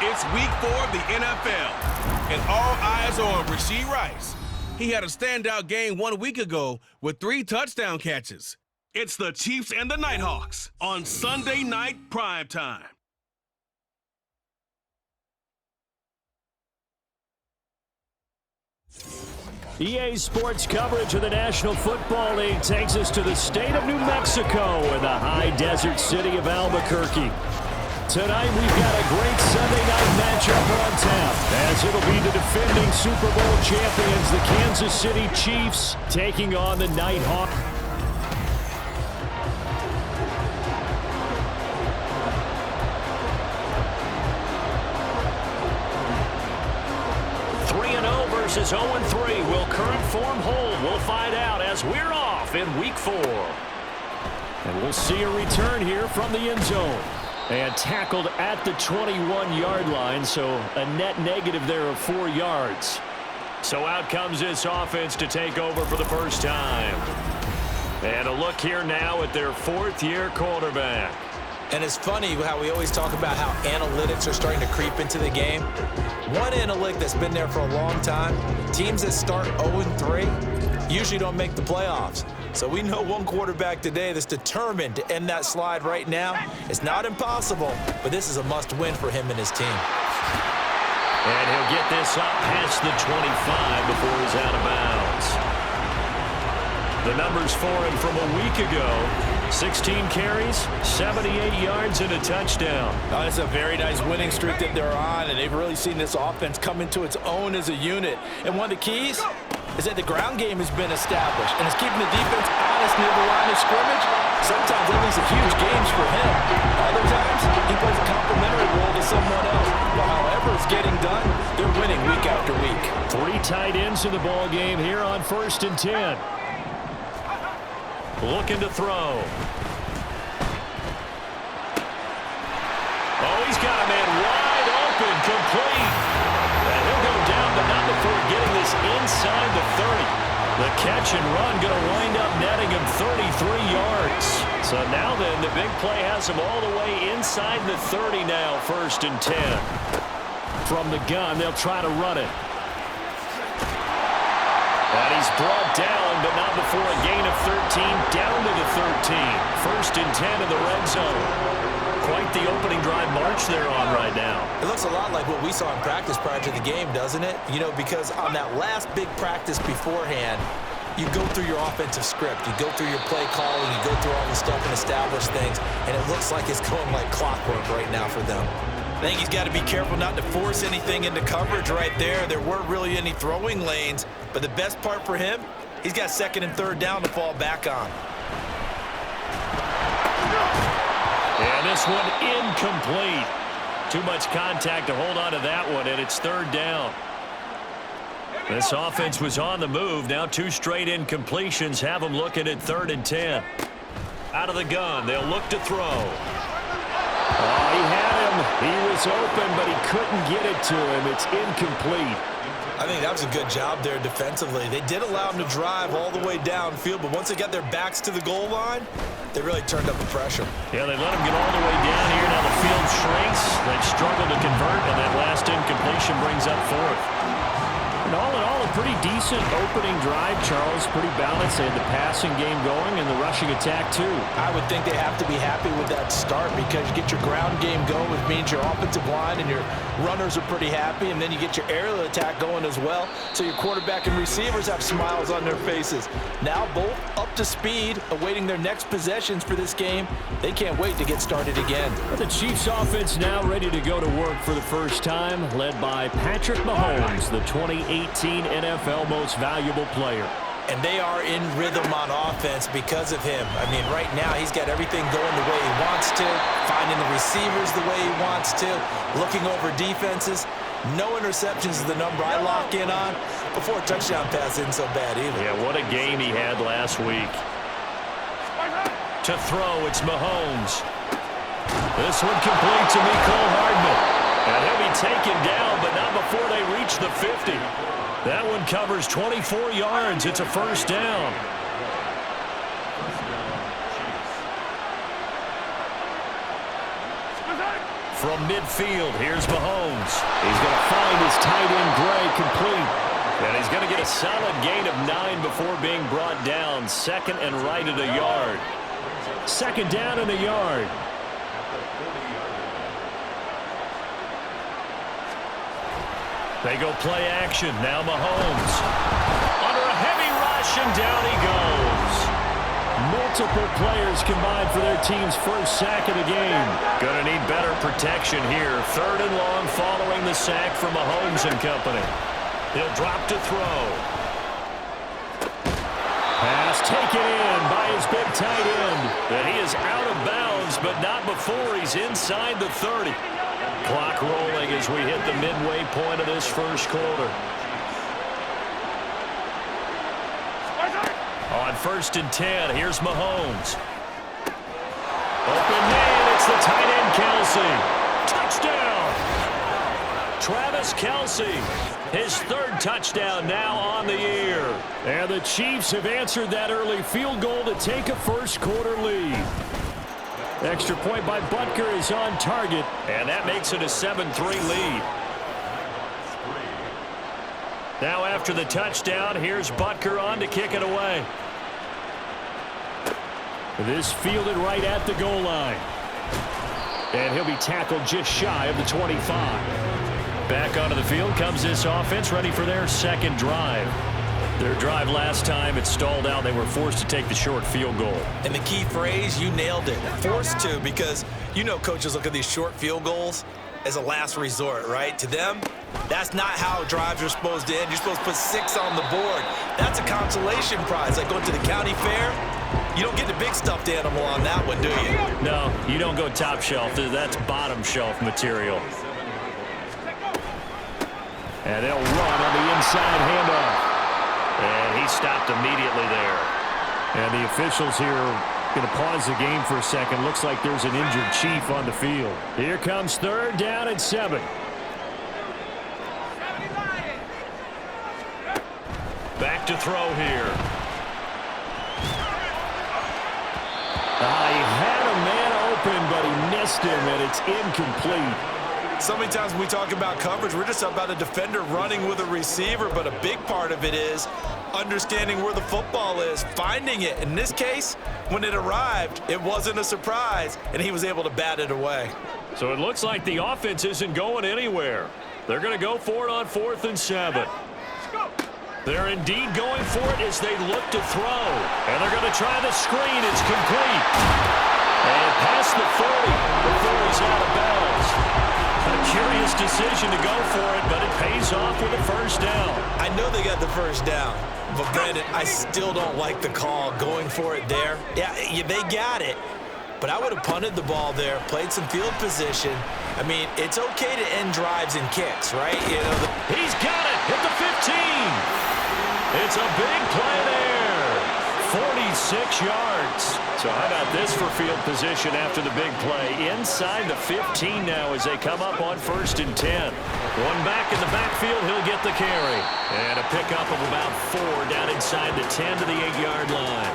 It's week 4 of the NFL, and all eyes are on Rashee Rice. He had a standout game 1 week ago with 3 touchdown catches. It's the Chiefs and the Nighthawks on Sunday Night Primetime. EA Sports coverage of the National Football League takes us to the state of New Mexico in the high desert city of Albuquerque. Tonight we've got a great Sunday night matchup on tap, as it'll be the defending Super Bowl champions, the Kansas City Chiefs, taking on the Nighthawks. Versus 0-3. Will current form hold? We'll find out as we're off in week 4. And we'll see a return here from the end zone. And tackled at the 21-yard line, so a net negative there of 4 yards. So out comes this offense to take over for the first time. And a look here now at their 4th-year quarterback. And it's funny how we always talk about how analytics are starting to creep into the game. One analytic that's been there for a long time, teams that start 0-3 usually don't make the playoffs. So we know one quarterback today that's determined to end that slide right now. It's not impossible, but this is a must-win for him and his team. And he'll get this up past the 25 before he's out of bounds. The numbers for him from a week ago: 16 carries, 78 yards, and a touchdown. It's a very nice winning streak that they're on, and they've really seen this offense come into its own as a unit. And one of the keys is that the ground game has been established, and it's keeping the defense honest near the line of scrimmage. Sometimes that leads to huge games for him. Other times, he plays a complimentary role to someone else. But however it's getting done, they're winning week after week. 3 tight ends in the ball game here on 1st and 10. Looking to throw. Oh, he's got a man wide open, complete. And he'll go down, but not before getting this inside the 30. The catch and run going to wind up netting him 33 yards. So now then, the big play has him all the way inside the 30 now, 1st and 10. From the gun, they'll try to run it. And he's brought down, but not before a gain of 13, down to the 13. 1st and 10 in the red zone. Quite the opening drive march they're on right now. It looks a lot like what we saw in practice prior to the game, doesn't it? You know, because on that last big practice beforehand, you go through your offensive script. You go through your play calling. You go through all the stuff and establish things. And it looks like it's going like clockwork right now for them. I think he's got to be careful not to force anything into coverage right there. There weren't really any throwing lanes. But the best part for him, he's got 2nd and 3rd down to fall back on. And this one incomplete. Too much contact to hold on to that one, and it's 3rd down. This offense was on the move. Now 2 straight incompletions have them looking at 3rd and 10. Out of the gun, they'll look to throw. Oh, he had him. He was open, but he couldn't get it to him. It's incomplete. I think that was a good job there defensively. They did allow him to drive all the way downfield, but once they got their backs to the goal line, they really turned up the pressure. Yeah, they let him get all the way down here. Now the field shrinks. They've struggled to convert, and that last incompletion brings up 4th. And all in all, a pretty decent opening drive, Charles. Pretty balanced. They had the passing game going and the rushing attack, too. I would think they have to be happy with that start because you get your ground game going, which means your offensive line and your runners are pretty happy, and then you get your aerial attack going as well, so your quarterback and receivers have smiles on their faces. Now both up to speed, awaiting their next possessions for this game. They can't wait to get started again. The Chiefs offense now ready to go to work for the first time, led by Patrick Mahomes, the 2018 NFL Most Valuable Player. And they are in rhythm on offense because of him. I mean, right now he's got everything going the way he wants to, finding the receivers the way he wants to, looking over defenses. No interceptions is the number I lock in on. Before a touchdown pass isn't so bad either. Yeah, what a game he had last week. To throw, it's Mahomes. This one complete to Mecole Hardman. And he'll be taken down, but not before they reach the 50. That one covers 24 yards. It's a 1st down. 4 from midfield. Here's Mahomes. He's going to find his tight end, Gray, complete. And he's going to get a solid gain of 9 before being brought down. Second and right at a yard. Second down and a yard. They go play action. Now Mahomes. Under a heavy rush, and down he goes. Multiple players combined for their team's first sack of the game. Going to need better protection here. Third and long following the sack from Mahomes and company. He'll drop to throw. Pass taken in by his big tight end. And he is out of bounds, but not before he's inside the 30. Clock rolling as we hit the midway point of this first quarter. On 1st and 10, here's Mahomes. Open man, it's the tight end Kelce. Touchdown! Travis Kelce, his 3rd touchdown now on the year. And the Chiefs have answered that early field goal to take a first quarter lead. Extra point by Butker is on target, and that makes it a 7-3 lead. Now after the touchdown, here's Butker on to kick it away. This fielded right at the goal line. And he'll be tackled just shy of the 25. Back onto the field comes this offense, ready for their second drive. Their drive last time, it stalled out. They were forced to take the short field goal. And the key phrase, you nailed it. Forced to, because you know coaches look at these short field goals as a last resort, right? To them, that's not how drives are supposed to end. You're supposed to put 6 on the board. That's a consolation prize. Like going to the county fair, you don't get the big stuffed animal on that one, do you? No, you don't go top shelf. That's bottom shelf material. And they'll run on the inside handoff. And he stopped immediately there. And the officials here are going to pause the game for a second. Looks like there's an injured Chief on the field. Here comes 3rd down and 7. Back to throw here. He had a man open, but he missed him, and it's incomplete. So many times when we talk about coverage, we're just about a defender running with a receiver, but a big part of it is understanding where the football is, finding it. In this case, when it arrived, it wasn't a surprise, and he was able to bat it away. So it looks like the offense isn't going anywhere. They're going to go for it on 4th and 7. They're indeed going for it as they look to throw. And they're going to try the screen. It's complete. And past the 40 before he's out of bounds. A curious decision to go for it, but it pays off with a first down. I know they got the first down, but Brandon, I still don't like the call going for it there. Yeah, they got it, but I would have punted the ball there, played some field position. I mean, it's okay to end drives and kicks, right? You know, he's got it at the 15. It's a big play there. 46 yards. So how about this for field position after the big play? Inside the 15 now as they come up on 1st and 10. One back in the backfield, he'll get the carry. And a pickup of about 4 down inside the 10 to the 8-yard line.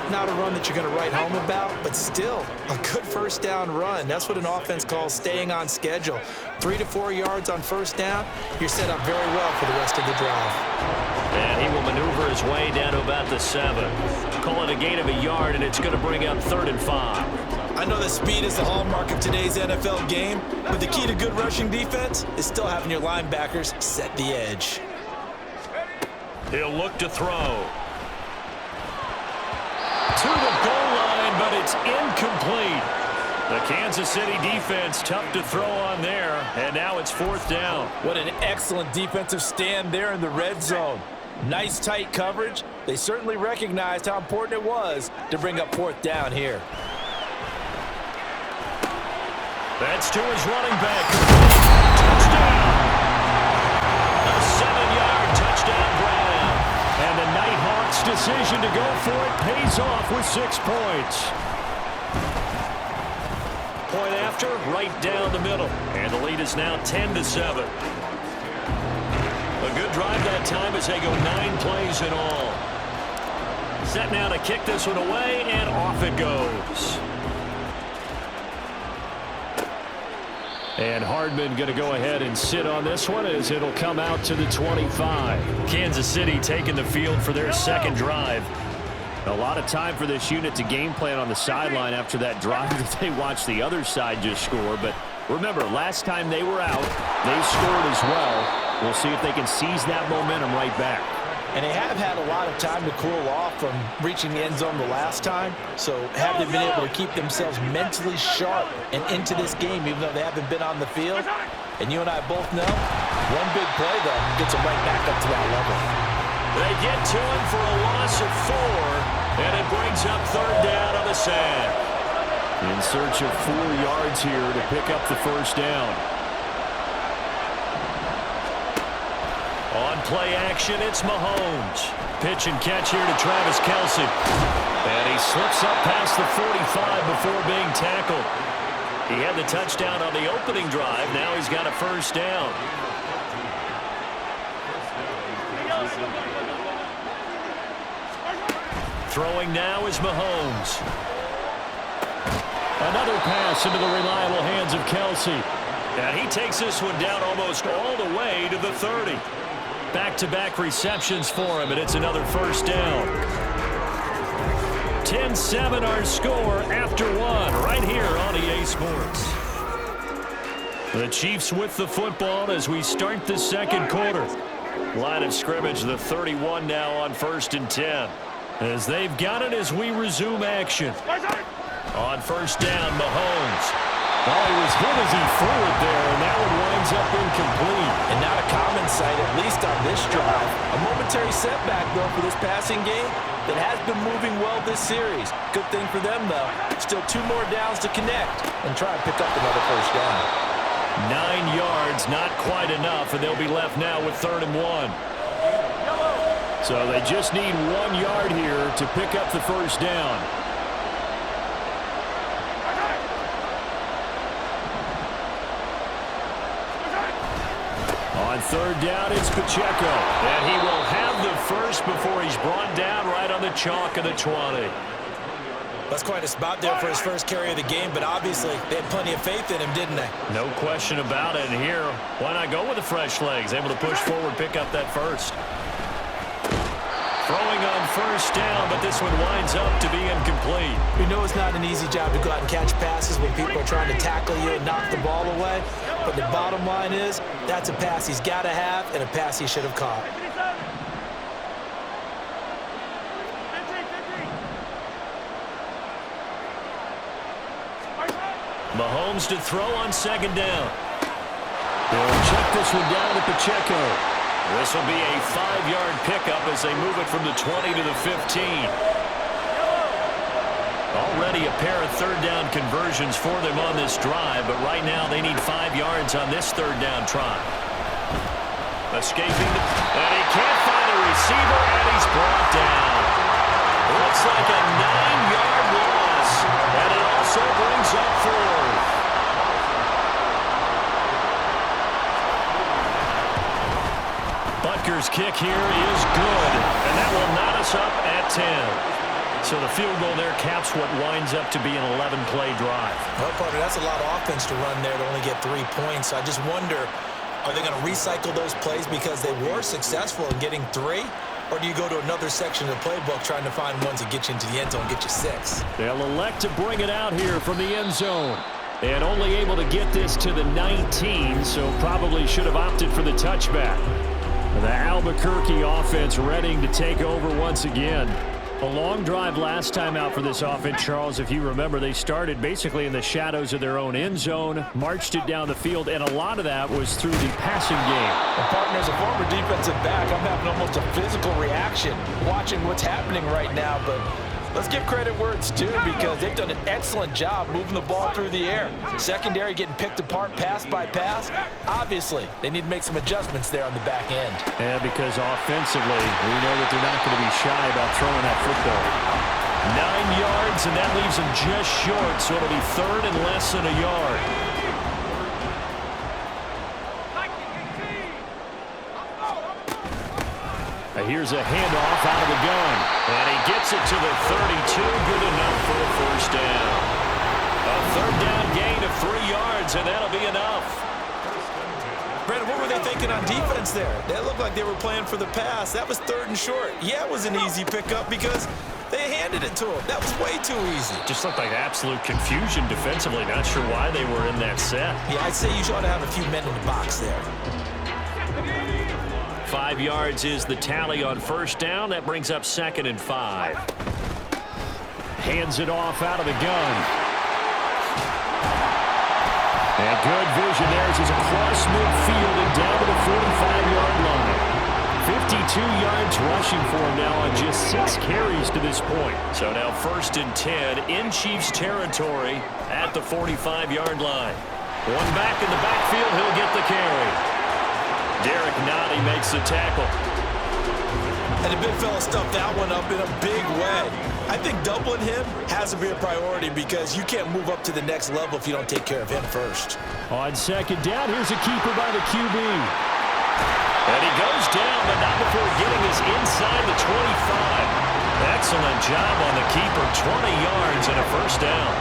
Not a run that you're going to write home about, but still a good first down run. That's what an offense calls staying on schedule. 3 to 4 yards on first down, you're set up very well for the rest of the drive. And he will maneuver his way down to about the 7. Call it a gain of a yard, and it's going to bring up 3rd and 5. I know that speed is the hallmark of today's NFL game, but the key to good rushing defense is still having your linebackers set the edge. He'll look to throw. To the goal line, but it's incomplete. The Kansas City defense tough to throw on there, and now it's 4th down. What an excellent defensive stand there in the red zone. Nice tight coverage. They certainly recognized how important it was to bring up 4th down here. That's to his running back. Touchdown! A 7-yard touchdown grab. And the Nighthawks' decision to go for it pays off with 6 points. Point after, right down the middle. And the lead is now 10-7. A good drive that time as they go 9 plays in all. Set now to kick this one away, and off it goes. And Hardman going to go ahead and sit on this one as it'll come out to the 25. Kansas City taking the field for their second drive. A lot of time for this unit to game plan on the sideline after that drive that they watched the other side just score. But remember, last time they were out, they scored as well. We'll see if they can seize that momentum right back. And they have had a lot of time to cool off from reaching the end zone the last time. So have they been able to keep themselves mentally sharp and into this game, even though they haven't been on the field? And you and I both know, one big play, though, gets them right back up to that level. They get to him for a loss of 4, and it brings up third down on the sack. In search of 4 yards here to pick up the first down. On play action, it's Mahomes. Pitch and catch here to Travis Kelce. And he slips up past the 45 before being tackled. He had the touchdown on the opening drive. Now he's got a first down. Throwing now is Mahomes. Another pass into the reliable hands of Kelce. And he takes this one down almost all the way to the 30. Back-to-back receptions for him, and it's another first down. 10-7 our score after 1 right here on EA Sports. The Chiefs with the football as we start the second quarter. Line of scrimmage, the 31 now on 1st and 10. As they've got it as we resume action. On first down, Mahomes. Oh, he was hit as he threw it there, and that one winds up incomplete. And not a common sight, at least on this drive. A momentary setback, though, for this passing game that has been moving well this series. Good thing for them, though. Still 2 more downs to connect and try and pick up another first down. 9 yards, not quite enough, and they'll be left now with 3rd and 1. So they just need 1 yard here to pick up the first down. On 3rd down, it's Pacheco. And he will have the first before he's brought down right on the chalk of the 20. That's quite a spot there for his first carry of the game, but obviously they had plenty of faith in him, didn't they? No question about it. And here, why not go with the fresh legs? Able to push forward, pick up that first. Throwing on first down, but this one winds up to be incomplete. We know it's not an easy job to go out and catch passes when people are trying to tackle you and knock the ball away. But the bottom line is, that's a pass he's got to have and a pass he should have caught. Mahomes to throw on 2nd down. They'll check this one down to Pacheco. This will be a 5-yard pickup as they move it from the 20 to the 15. Already a pair of 3rd down conversions for them on this drive, but right now they need 5 yards on this 3rd down try. Escaping, and he can't find a receiver, and he's brought down. Looks like a 9-yard loss, and it also brings up 4th. Butker's kick here is good, and that will knot us up at 10. So the field goal there caps what winds up to be an 11-play drive. Well, partner, that's a lot of offense to run there to only get 3 points. I just wonder, are they going to recycle those plays because they were successful in getting 3? Or do you go to another section of the playbook trying to find ones that get you into the end zone and get you 6? They'll elect to bring it out here from the end zone. And only able to get this to the 19, so probably should have opted for the touchback. The Albuquerque offense readying to take over once again. A long drive last time out for this offense, Charles. If you remember, they started basically in the shadows of their own end zone, marched it down the field, and a lot of that was through the passing game. And partner, as a former defensive back, I'm having almost a physical reaction watching what's happening right now, but let's give credit where it's due because they've done an excellent job moving the ball through the air. Secondary getting picked apart pass by pass. Obviously, they need to make some adjustments there on the back end. Yeah, because offensively, we know that they're not going to be shy about throwing that football. 9 yards, and that leaves them just short, so it'll be 3rd and less than a yard. Here's a handoff out of the gun. And he gets it to the 32. Good enough for a first down. A Third down gain of 3 yards, and that'll be enough. Brandon, what were they thinking on defense there? That looked like they were playing for the pass. That was 3rd and short. Yeah, it was an easy pickup because they handed it to him. That was way too easy. Just looked like absolute confusion defensively. Not sure why they were in that set. Yeah, I'd say you ought to have a few men in the box there. 5 yards is the tally on first down. That brings up 2nd and 5. Hands it off out of the gun. And good vision there as he's across midfield and down to the 45-yard line. 52 yards rushing for him now on just 6 carries to this point. So now 1st and 10 in Chiefs territory at the 45-yard line. One back in the backfield, he'll get the carry. Derek Nottie makes the tackle. And the big fella stuffed that one up in a big way. I think doubling him has to be a priority because you can't move up to the next level if you don't take care of him first. On 2nd down, here's a keeper by the QB. And he goes down, but not before getting us inside the 25. Excellent job on the keeper. 20 yards and a 1st down.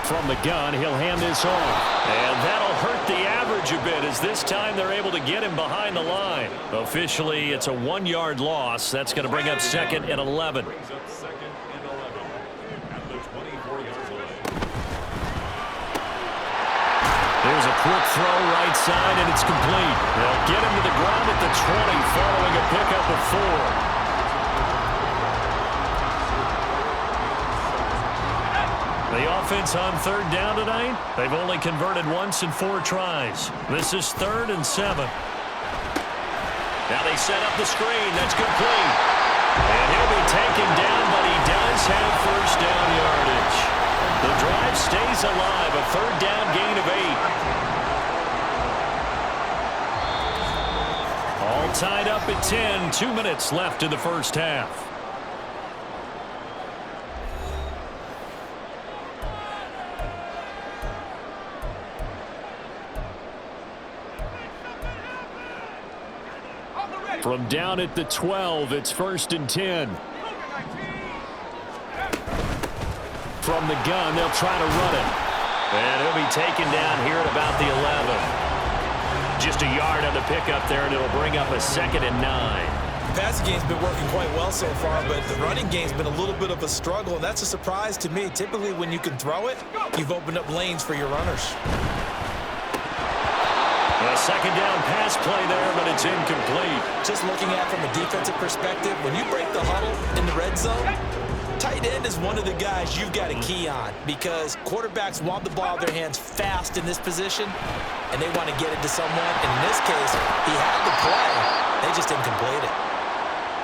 From the gun, he'll hand this off. And that'll hurt the average a bit as this time they're able to get him behind the line. Officially, it's a 1-yard loss. That's going to bring up 2nd and 11. There's a quick throw right side, and it's complete. They'll get him to the ground at the 20 following a pickup of 4. The offense on 3rd down tonight, they've only converted once in 4 tries. This is 3rd and 7. Now they set up the screen. That's complete. And he'll be taken down, but he does have 1st down yardage. The drive stays alive, a 3rd down gain of 8. All tied up at 10, 2 minutes left in the first half. From down at the 12, it's 1st and 10. From the gun, they'll try to run it. And he'll be taken down here at about the 11. Just a yard on the pickup there, and it'll bring up a 2nd and 9. The passing game's been working quite well so far, but the running game's been a little bit of a struggle, and that's a surprise to me. Typically, when you can throw it, you've opened up lanes for your runners. A 2nd down pass play there, but it's incomplete. Just looking at it from a defensive perspective, when you break the huddle in the red zone, tight end is one of the guys you've got to key on because quarterbacks want the ball in their hands fast in this position, and they want to get it to someone. And in this case, he had the play. They just didn't complete it.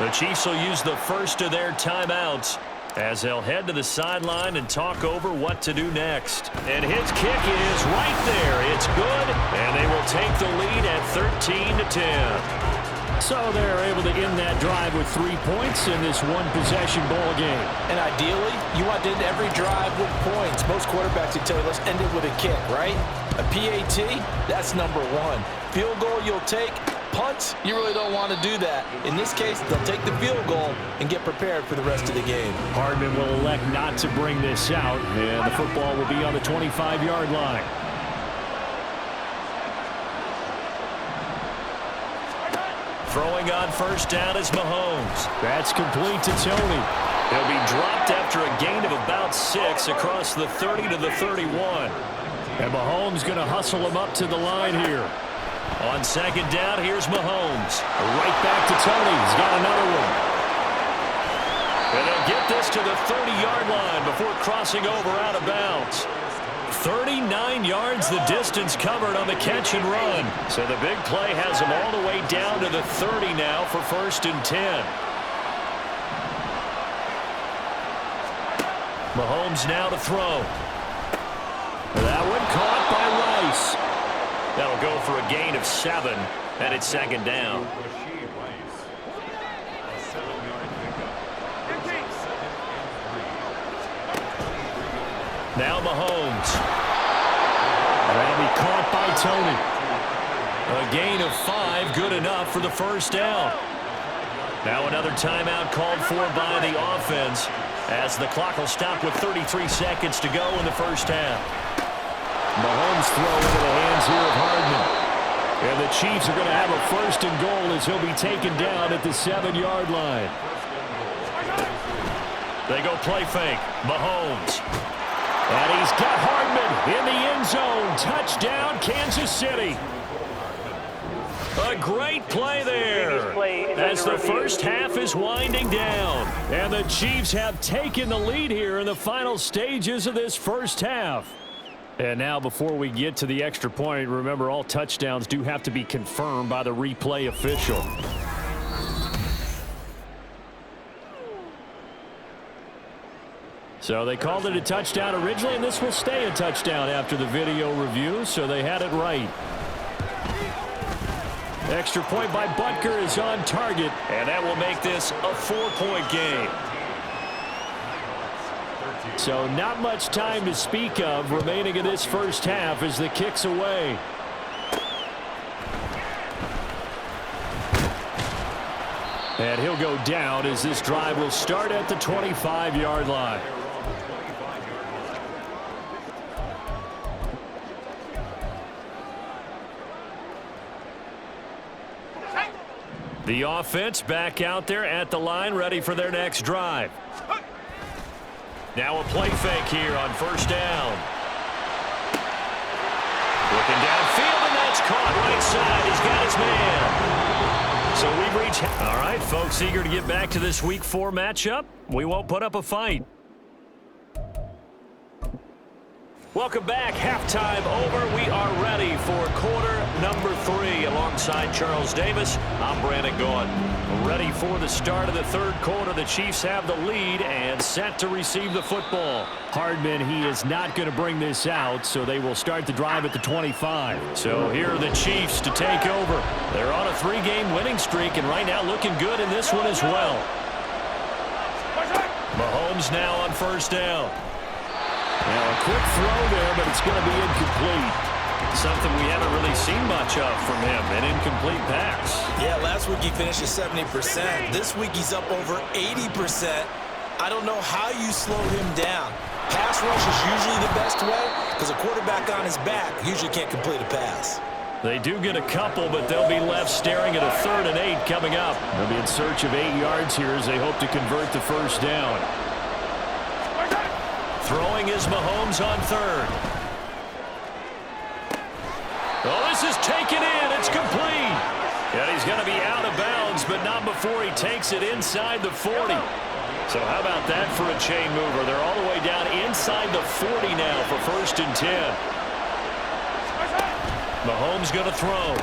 The Chiefs will use the first of their timeouts as they'll head to the sideline and talk over what to do next. And his kick is right there. It's good, and they will take the lead at 13-10. So they're able to end that drive with 3 points in this one-possession ball game. And ideally, you want to end every drive with points. Most quarterbacks would tell you, let's end it with a kick, right? A PAT, that's number 1. Field goal you'll take. Punts, you really don't want to do that. In this case, they'll take the field goal and get prepared for the rest of the game. Hardman will elect not to bring this out, and the football will be on the 25-yard line. Throwing on first down is Mahomes. That's complete to Tony. He'll be dropped after a gain of about 6 across the 30 to the 31. And Mahomes going to hustle him up to the line here. On 2nd down, here's Mahomes. Right back to Tony. He's got another one. And they'll get this to the 30-yard line before crossing over out of bounds. 39 yards the distance covered on the catch and run. So the big play has him all the way down to the 30 now for 1st and 10. Mahomes now to throw. That one caught by Rice. That'll go for a gain of 7, and it's 2nd down. Now Mahomes. That'll be caught by Tony. A gain of 5, good enough for the 1st down. Now another timeout called for by the offense as the clock will stop with 33 seconds to go in the first half. Mahomes throw into the hands here of Hardman. And the Chiefs are going to have a first and goal as he'll be taken down at the 7-yard line. They go play fake. Mahomes. And he's got Hardman in the end zone. Touchdown, Kansas City. A great play there as the first half is winding down. And the Chiefs have taken the lead here in the final stages of this first half. And now before we get to the extra point, remember all touchdowns do have to be confirmed by the replay official. So they called it a touchdown originally, and this will stay a touchdown after the video review, so they had it right. Extra point by Butker is on target, and that will make this a 4-point game. So not much time to speak of remaining in this first half as the kick's away. And he'll go down as this drive will start at the 25-yard line. The offense back out there at the line, ready for their next drive. Now a play fake here on first down. Looking downfield, and that's caught right side. He's got his man. So we've reached... All right, folks, eager to get back to this Week 4 matchup. We won't put up a fight. Welcome back. Halftime over. We are ready for quarter number 3. Alongside Charles Davis, I'm Brandon Gaudin. Ready for the start of the third quarter. The Chiefs have the lead and set to receive the football. Hardman, he is not going to bring this out, so they will start the drive at the 25. So here are the Chiefs to take over. They're on a 3-game winning streak, and right now looking good in this one as well. Mahomes now on first down. Now a quick throw there, but it's going to be incomplete. Something we haven't really seen much of from him, an incomplete pass. Yeah, last week he finished at 70%. This week he's up over 80%. I don't know how you slow him down. Pass rush is usually the best way because a quarterback on his back usually can't complete a pass. They do get a couple, but they'll be left staring at a 3rd and 8 coming up. They'll be in search of 8 yards here as they hope to convert the first down. Throwing is Mahomes on 3rd. Oh, this is taken in. It's complete. And he's going to be out of bounds, but not before he takes it inside the 40. So how about that for a chain mover? They're all the way down inside the 40 now for 1st and 10. Mahomes going to throw.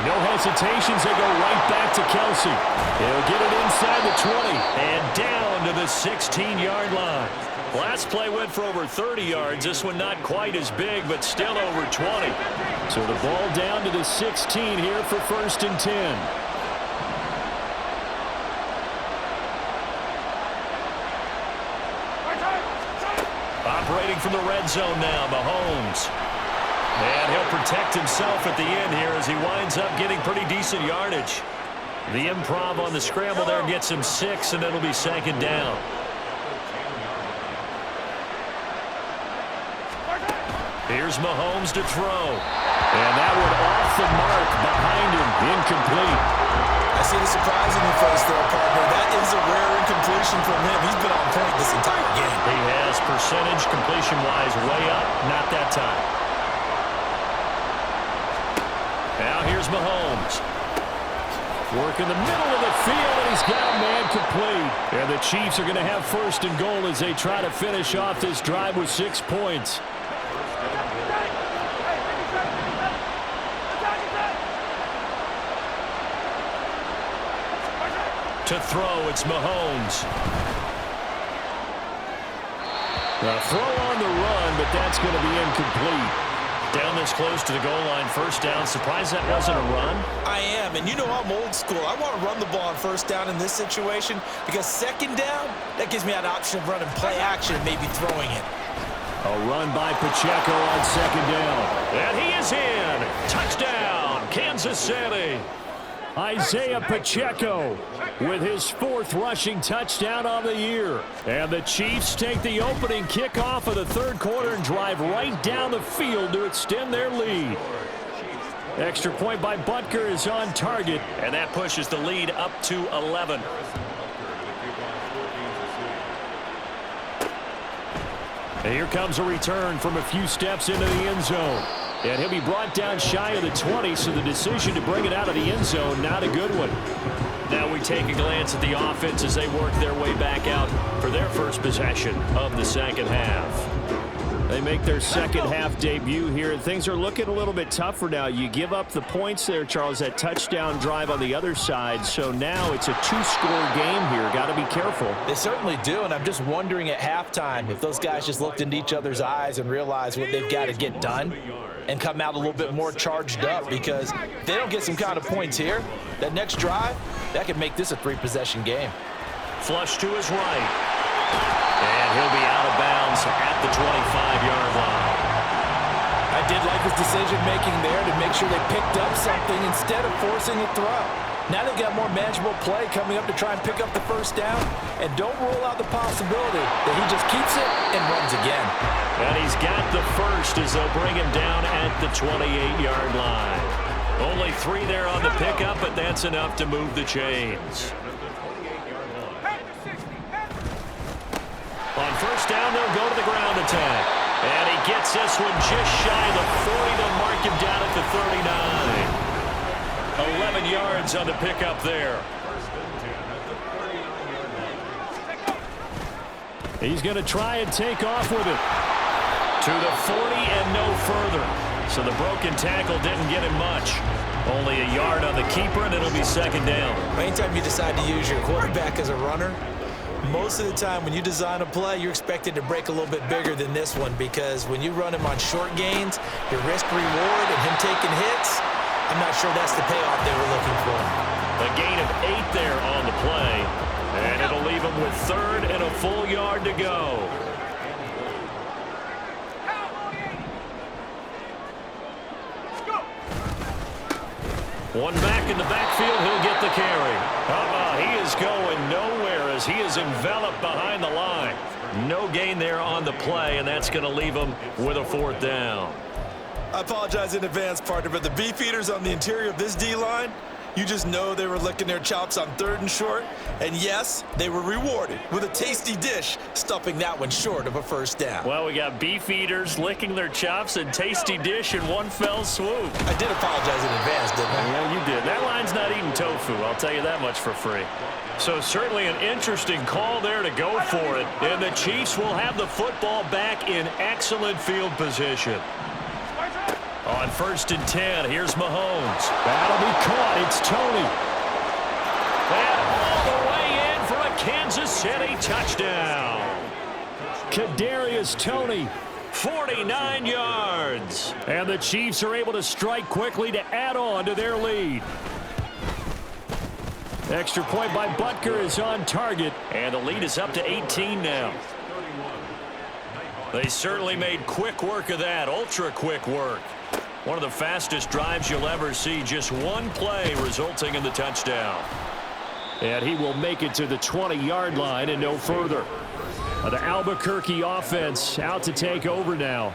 No hesitations. They go right back to Kelsey. He'll get it inside the 20 and down to the 16-yard line. Last play went for over 30 yards. This one not quite as big, but still over 20. So the ball down to the 16 here for 1st and 10. Operating from the red zone now, Mahomes. And he'll protect himself at the end here as he winds up getting pretty decent yardage. The improv on the scramble there gets him 6, and it'll be 2nd down. Here's Mahomes to throw. And that one off the mark behind him. Incomplete. I see the surprise in your face there, partner. That is a rare incompletion from him. He's been on point this entire game. He has percentage completion-wise way up. Not that time. Now here's Mahomes. Work in the middle of the field, and he's got a man complete. And the Chiefs are going to have 1st and goal as they try to finish off this drive with 6 points. To throw, it's Mahomes. A throw on the run, but that's going to be incomplete. Down this close to the goal line, 1st down. Surprised that wasn't a run? I am, and you know I'm old school. I want to run the ball on 1st down in this situation because 2nd down, that gives me an option of running play action and maybe throwing it. A run by Pacheco on 2nd down. And he is in. Touchdown, Kansas City. Isaiah Pacheco with his 4th rushing touchdown on the year. And the Chiefs take the opening kickoff of the 3rd quarter and drive right down the field to extend their lead. Extra point by Butker is on target, and that pushes the lead up to 11. And here comes a return from a few steps into the end zone. And he'll be brought down shy of the 20, so the decision to bring it out of the end zone, not a good one. Now we take a glance at the offense as they work their way back out for their first possession of the second half. They make their second half debut here, and things are looking a little bit tougher now. You give up the points there, Charles, that touchdown drive on the other side, so now it's a 2-score game here. Got to be careful. They certainly do, and I'm just wondering at halftime if those guys just looked into each other's eyes and realized what they've got to get done and come out a little bit more charged up, because if they don't get some kind of points here, that next drive, that could make this a 3-possession game. Flush to his right. And he'll be out of bounds at the 25-yard line. I did like his decision-making there to make sure they picked up something instead of forcing a throw. Now they've got more manageable play coming up to try and pick up the first down, and don't rule out the possibility that he just keeps it and runs again. And he's got the first as they'll bring him down at the 28-yard line. Only 3 there on the pickup, but that's enough to move the chains. On first down, they'll go to the ground attack. And he gets this one just shy of the 40. They'll mark him down at the 39. 11 yards on the pickup there. He's going to try and take off with it. To the 40 and no further. So the broken tackle didn't get him much. Only a yard on the keeper, and it'll be second down. Anytime you decide to use your quarterback as a runner, most of the time when you design a play, you're expected to break a little bit bigger than this one, because when you run him on short gains, your risk-reward and him taking hits, I'm not sure that's the payoff they were looking for. A gain of 8 there on the play, and it'll leave him with 3rd and a full yard to go. One back in the backfield, he'll get the carry. He is going nowhere as he is enveloped behind the line. No gain there on the play, and that's going to leave him with a 4th down. I apologize in advance, partner, but the beefeaters on the interior of this D-line, you just know they were licking their chops on 3rd and short. And yes, they were rewarded with a tasty dish, stuffing that one short of a first down. Well, we got beef eaters licking their chops and tasty dish in one fell swoop. I did apologize in advance, didn't I? Yeah, you did. That line's not eating tofu, I'll tell you that much for free. So certainly an interesting call there to go for it. And the Chiefs will have the football back in excellent field position. On 1st and 10, here's Mahomes. That'll be caught. It's Toney. And all the way in for a Kansas City touchdown. Kadarius Toney, 49 yards. And the Chiefs are able to strike quickly to add on to their lead. Extra point by Butker is on target, and the lead is up to 18 now. They certainly made quick work of that, ultra quick work. One of the fastest drives you'll ever see, just one play resulting in the touchdown. And he will make it to the 20-yard line and no further. The Albuquerque offense out to take over now.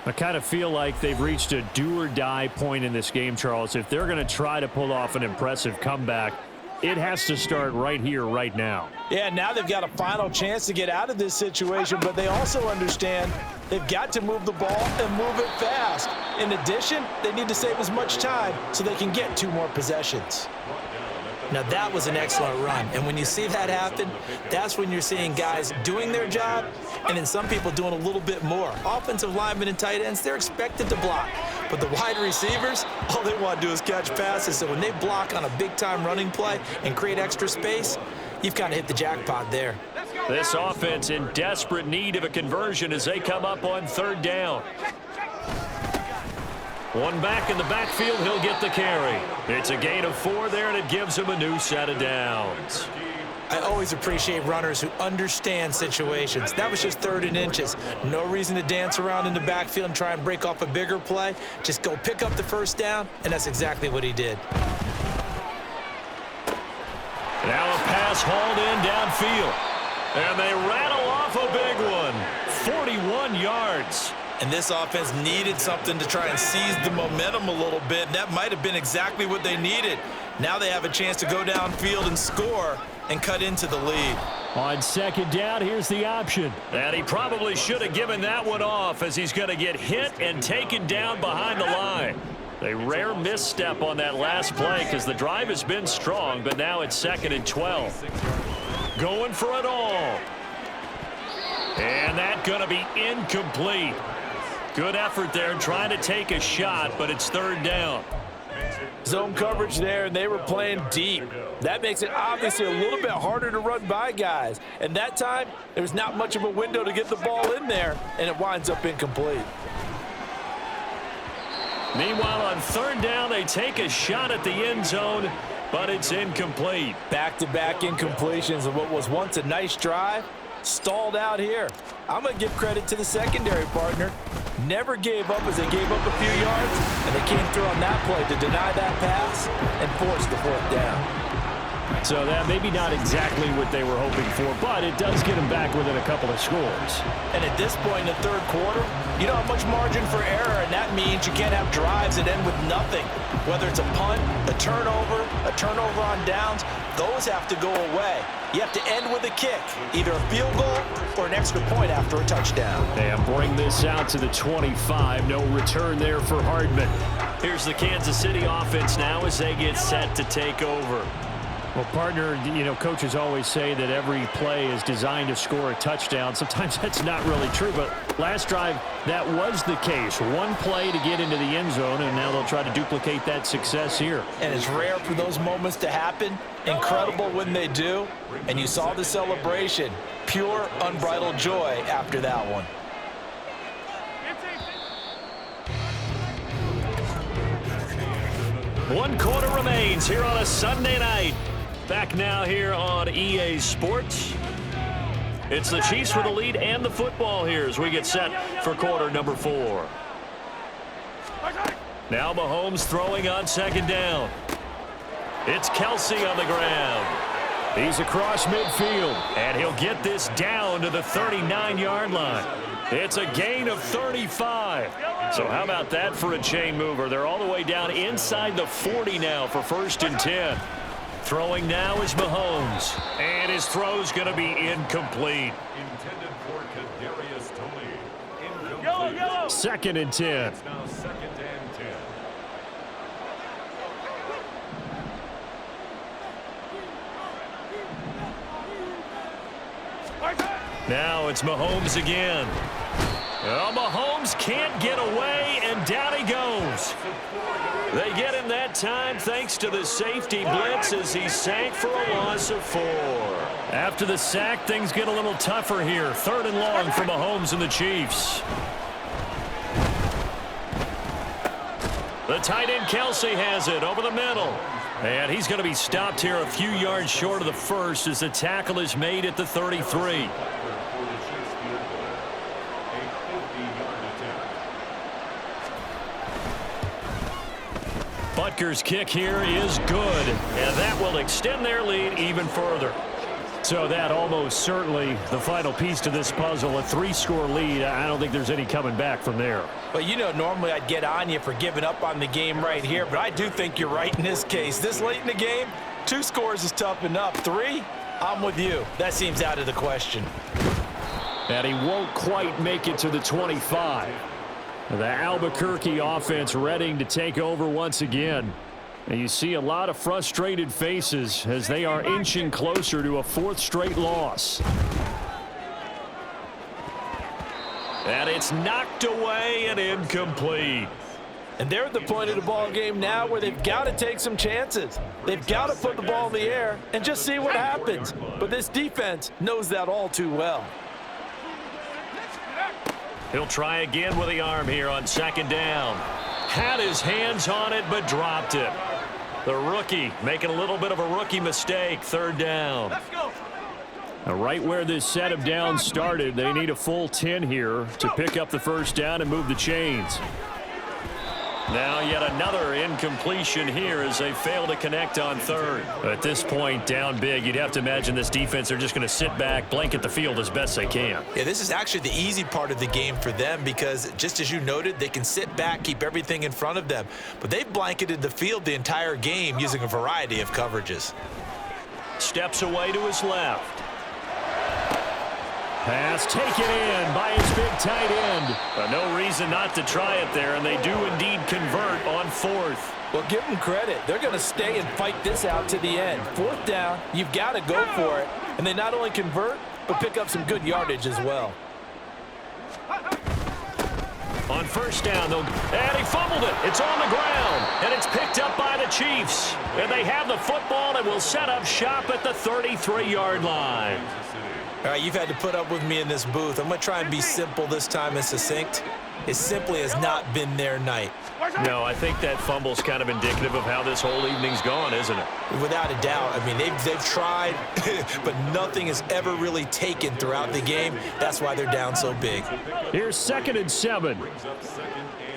I kind of feel like they've reached a do-or-die point in this game, Charles. If they're going to try to pull off an impressive comeback, it has to start right here, right now. Yeah, now they've got a final chance to get out of this situation, but they also understand they've got to move the ball and move it fast. In addition, they need to save as much time so they can get 2 more possessions. Now that was an excellent run, and when you see that happen, that's when you're seeing guys doing their job and then some people doing a little bit more. Offensive linemen and tight ends, they're expected to block, but the wide receivers, all they want to do is catch passes. So when they block on a big-time running play and create extra space, you've kind of hit the jackpot there. This offense in desperate need of a conversion as they come up on 3rd down. One back in the backfield, he'll get the carry. It's a gain of 4 there, and it gives him a new set of downs. I always appreciate runners who understand situations. That was just 3rd and inches. No reason to dance around in the backfield and try and break off a bigger play. Just go pick up the first down, and that's exactly what he did. pass hauled in downfield. And they rattle off a big one. 41 yards. And this offense needed something to try and seize the momentum a little bit. And that might have been exactly what they needed. Now they have a chance to go downfield and score and cut into the lead. On second down, here's the option. And he probably should have given that one off, as he's going to get hit and taken down behind the line. A rare misstep on that last play because the drive has been strong, but now it's 2nd and 12. Going for it all. And that's going to be incomplete. Good effort there trying to take a shot, but it's 3rd down. Zone coverage there, and they were playing deep. That makes it obviously a little bit harder to run by guys. And that time, there was not much of a window to get the ball in there, and it winds up incomplete. Meanwhile, on 3rd down, they take a shot at the end zone, but it's incomplete. Back-to-back incompletions of what was once a nice drive, stalled out here. I'm going to give credit to the secondary partner. Never gave up as they gave up a few yards, and they came through on that play to deny that pass and force the 4th down. So that maybe not exactly what they were hoping for, but it does get them back within a couple of scores. And at this point in the 3rd quarter, you don't have much margin for error, and that means you can't have drives that end with nothing. Whether it's a punt, a turnover on downs, those have to go away. You have to end with a kick, either a field goal or an extra point after a touchdown. And bring this out to the 25. No return there for Hardman. Here's the Kansas City offense now as they get set to take over. Well, partner, you know, coaches always say that every play is designed to score a touchdown. Sometimes that's not really true, but last drive, that was the case. One play to get into the end zone, and now they'll try to duplicate that success here. And it's rare for those moments to happen. Incredible when they do. And you saw the celebration. Pure, unbridled joy after that one. One quarter remains here on a Sunday night. Back now here on EA Sports. It's the Chiefs with the lead and the football here as we get set for quarter number 4. Now Mahomes throwing on 2nd down. It's Kelce on the ground. He's across midfield, and he'll get this down to the 39-yard line. It's a gain of 35. So how about that for a chain mover? They're all the way down inside the 40 now for 1st and 10. Throwing now is Mahomes, and his throw's going to be incomplete. Intended for Kadarius Toney. Incomplete. 2nd and 10. It's now 2nd and 10. Now it's Mahomes again. Well, Mahomes can't get away, and down he goes. They get him that time thanks to the safety blitz as he sank for a loss of 4. After the sack, things get a little tougher here. 3rd and long for Mahomes and the Chiefs. The tight end Kelce has it over the middle. And he's going to be stopped here a few yards short of the 1st as the tackle is made at the 33. Butker's kick here is good, and that will extend their lead even further. So that almost certainly the final piece to this puzzle, a 3-score lead. I don't think there's any coming back from there. Well, you know, normally I'd get on you for giving up on the game right here, but I do think you're right in this case. This late in the game, 2 scores is tough enough. 3, I'm with you. That seems out of the question. And he won't quite make it to the 25. The Albuquerque offense ready to take over once again. And you see a lot of frustrated faces as they are inching closer to a 4th straight loss. And it's knocked away and incomplete. And they're at the point of the ball game now where they've got to take some chances. They've got to put the ball in the air and just see what happens. But this defense knows that all too well. He'll try again with the arm here on 2nd down. Had his hands on it, but dropped it. The rookie making a little bit of a rookie mistake. 3rd down. Let's go. Right where this set of downs started, they need a full 10 here to pick up the 1st down and move the chains. Now yet another incompletion here as they fail to connect on third. At this point, down big, you'd have to imagine this defense, they're just going to sit back, blanket the field as best they can. Yeah, this is actually the easy part of the game for them because, just as you noted, they can sit back, keep everything in front of them. But they've blanketed the field the entire game using a variety of coverages. Steps away to his left. Pass taken in by his big tight end. No reason not to try it there, and they do indeed convert on fourth. Well, give them credit. They're going to stay and fight this out to the end. Fourth down, you've got to go for it. And they not only convert, but pick up some good yardage as well. On first down, and he fumbled it. It's on the ground, and it's picked up by the Chiefs. And they have the football and will set up shop at the 33-yard line. All right, you've had to put up with me in this booth. I'm going to try and be simple this time and succinct. It simply has not been their night. No, I think that fumble's kind of indicative of how this whole evening's gone, isn't it? Without a doubt. I mean, they've tried, but nothing has ever really taken throughout the game. That's why they're down so big. Here's 2nd and 7. Brings up 2nd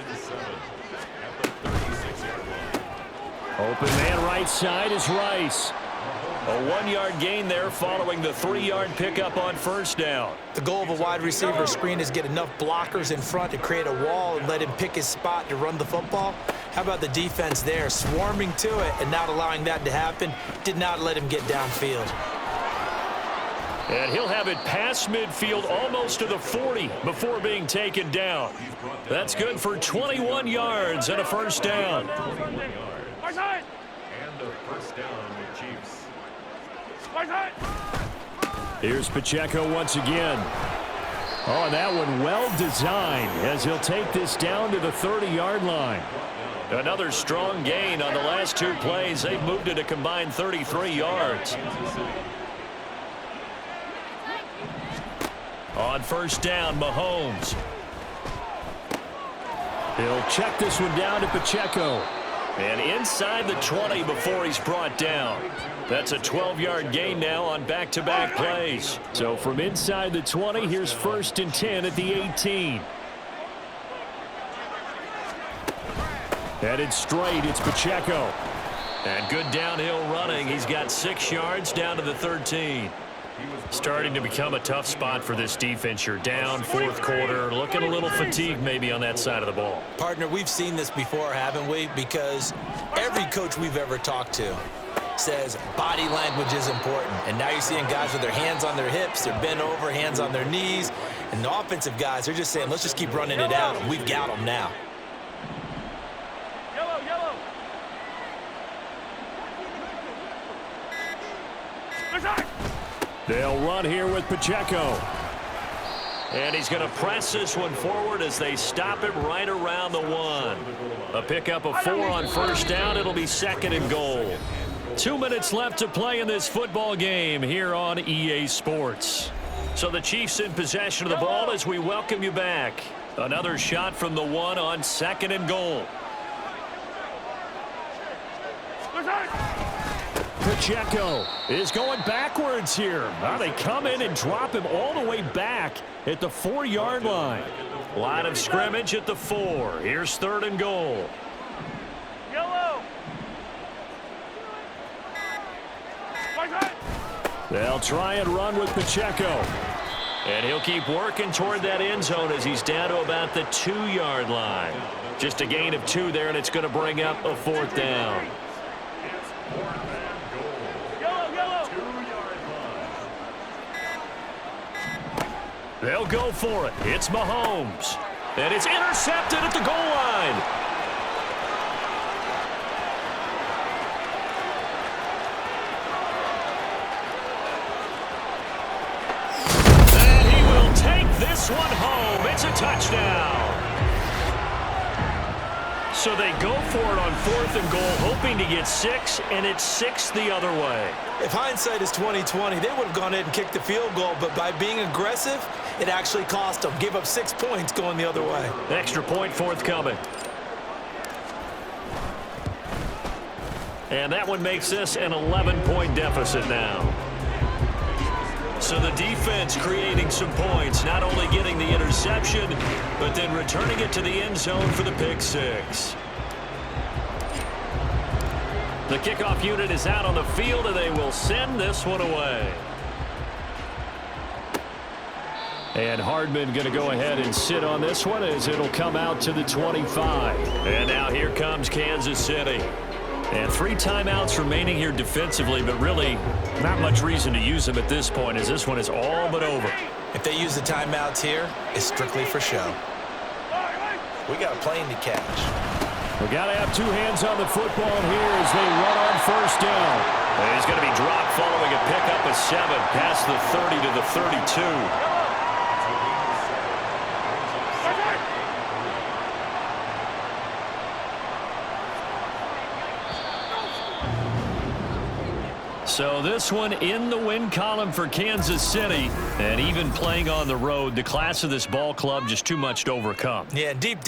and 7 at the 36-yard line. Open man right side is Rice. A 1-yard gain there following the 3-yard pickup on first down. The goal of a wide receiver screen is get enough blockers in front to create a wall and let him pick his spot to run the football. How about the defense there, swarming to it and not allowing that to happen? Did not let him get downfield. And he'll have it past midfield almost to the 40 before being taken down. That's good for 21 yards and a first down. And a first down with Chiefs. Here's Pacheco once again. Oh, and that one well designed as he'll take this down to the 30-yard line. Another strong gain on the last 2 plays. They've moved it a combined 33 yards. On first down, Mahomes. He'll check this one down to Pacheco. And inside the 20 before he's brought down. That's a 12-yard gain now on back-to-back plays. So from inside the 20, here's 1st and 10 at the 18. Headed straight, it's Pacheco. And good downhill running. He's got 6 yards down to the 13. Starting to become a tough spot for this defense. You're down 4th quarter, looking a little fatigued maybe on that side of the ball. Partner, we've seen this before, haven't we? Because every coach we've ever talked to says body language is important. And now you're seeing guys with their hands on their hips, they're bent over, hands on their knees. And the offensive guys, they're just saying, let's just keep running it out. And we've got them now. Yellow. They'll run here with Pacheco. And he's going to press this one forward as they stop it right around the 1. A pickup of 4 on first down. It'll be 2nd and goal. 2 minutes left to play in this football game here on EA Sports. So the Chiefs in possession of the ball as we welcome you back. Another shot from the 1 on 2nd and goal. Pacheco is going backwards here. Now they come in and drop him all the way back at the 4-yard line. Line of scrimmage at the 4. Here's 3rd and goal. Yellow. They'll try and run with Pacheco. And he'll keep working toward that end zone as he's down to about the 2-yard line. Just a gain of 2 there, and it's going to bring up a 4th down. They'll go for it. It's Mahomes. And it's intercepted at the goal line. And he will take this one home. It's a touchdown. So they go for it on 4th and goal, hoping to get 6, and it's 6 the other way. If hindsight is 20/20, they would have gone ahead and kicked the field goal, but by being aggressive, it actually cost them. Give up 6 points going the other way. Extra point forthcoming. And that one makes this an 11-point deficit now. So the defense creating some points, not only getting the interception, but then returning it to the end zone for the pick 6. The kickoff unit is out on the field, and they will send this one away. And Hardman going to go ahead and sit on this one as it'll come out to the 25. And now here comes Kansas City. And 3 timeouts remaining here defensively, but really not much reason to use them at this point as this one is all but over. If they use the timeouts here, it's strictly for show. We got a plane to catch. We got to have 2 hands on the football here as they run on first down. And he's going to be dropped following a pickup of 7 past the 30 to the 32. So this one in the win column for Kansas City. And even playing on the road, the class of this ball club just too much to overcome. Yeah, deep